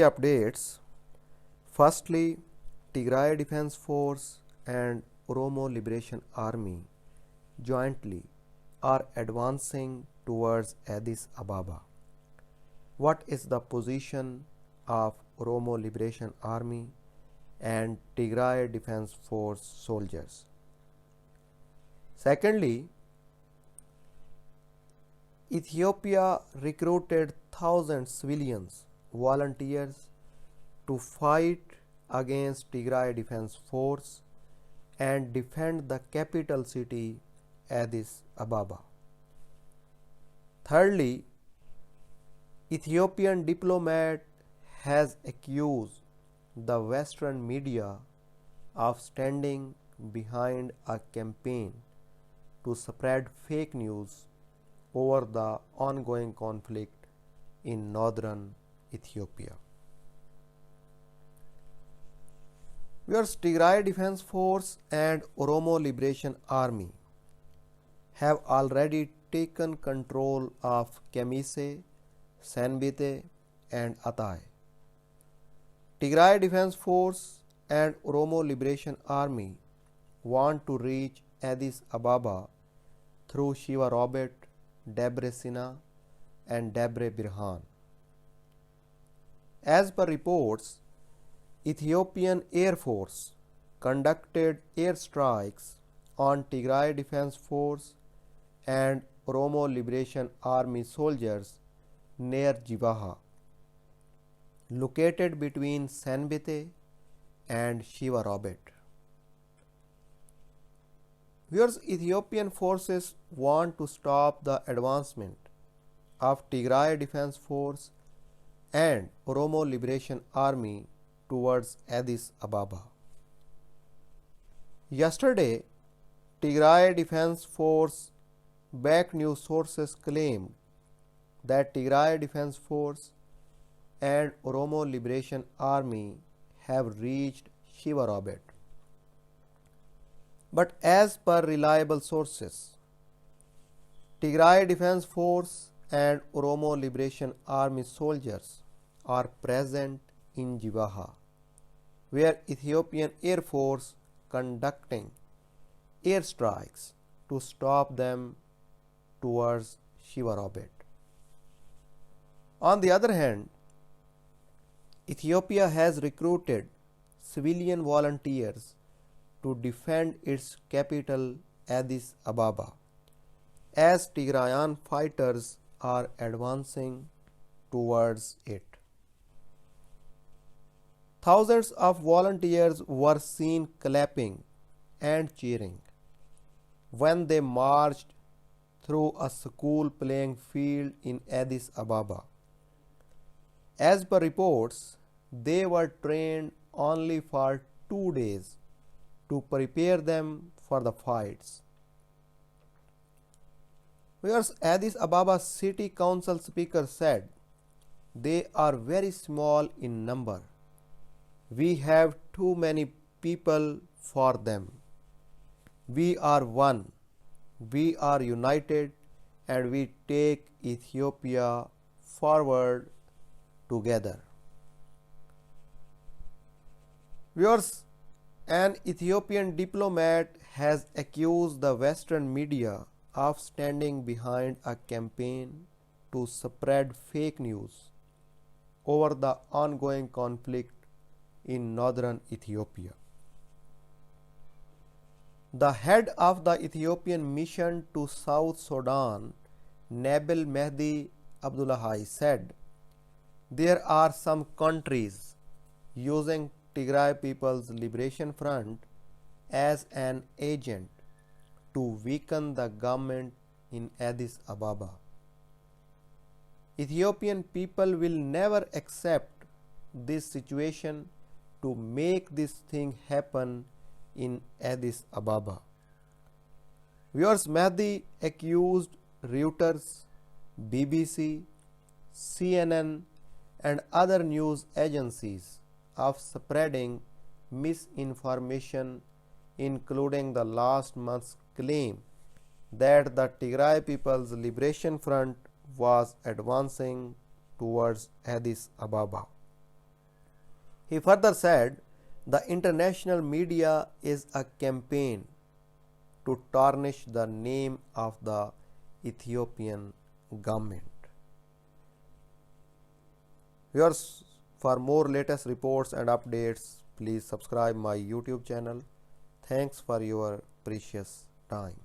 updates. Firstly, Tigray Defense Force and Oromo Liberation Army jointly are advancing towards Addis Ababa. What is the position of Oromo Liberation Army and Tigray Defense Force soldiers? Secondly, Ethiopia recruited thousands civilians volunteers to fight against Tigray Defense Force and defend the capital city Addis Ababa. Thirdly, Ethiopian diplomat has accused the Western media of standing behind a campaign to spread fake news over the ongoing conflict in northern Ethiopia. Whereas Tigray Defense Force and Oromo Liberation Army have already taken control of Kemise, Senbite and Atay. Tigray Defense Force and Oromo Liberation Army want to reach Addis Ababa through Shiva Robert, Debre Sina and Debre Birhan. As per reports, Ethiopian Air Force conducted airstrikes on Tigray Defense Force and Oromo Liberation Army soldiers near Jivaha, located between Senbite and Shiva Robert. Whereas Ethiopian forces want to stop the advancement of Tigray Defense Force and Oromo Liberation Army towards Addis Ababa. Yesterday, Tigray Defense Force backed news sources claimed that Tigray Defense Force and Oromo Liberation Army have reached Shiva Robert. But as per reliable sources, Tigray Defense Force and Oromo Liberation Army soldiers are present in Jivaha, where Ethiopian Air Force conducting airstrikes to stop them towards Shiva Robert. On the other hand, Ethiopia has recruited civilian volunteers to defend its capital Addis Ababa as Tigrayan fighters are advancing towards it. Thousands of volunteers were seen clapping and cheering when they marched through a school playing field in Addis Ababa. As per reports, they were trained only for 2 days to prepare them for the fights. Whereas Addis Ababa City Council Speaker said, they are very small in number. We have too many people for them. We are one. We are united and we take Ethiopia forward together. Viewers, an Ethiopian diplomat has accused the Western media of standing behind a campaign to spread fake news over the ongoing conflict in northern Ethiopia. The head of the Ethiopian mission to South Sudan, Nabil Mehdi Abdullahi, said, there are some countries using Tigray People's Liberation Front as an agent to weaken the government in Addis Ababa. Ethiopian people will never accept this situation to make this thing happen in Addis Ababa. Viewers, Mehdi accused Reuters, BBC, CNN and other news agencies of spreading misinformation, including the last month's claim that the Tigray People's Liberation Front was advancing towards Addis Ababa. He further said, the international media is a campaign to tarnish the name of the Ethiopian government. Viewers, for more latest reports and updates, please subscribe my YouTube channel. Thanks for your precious time.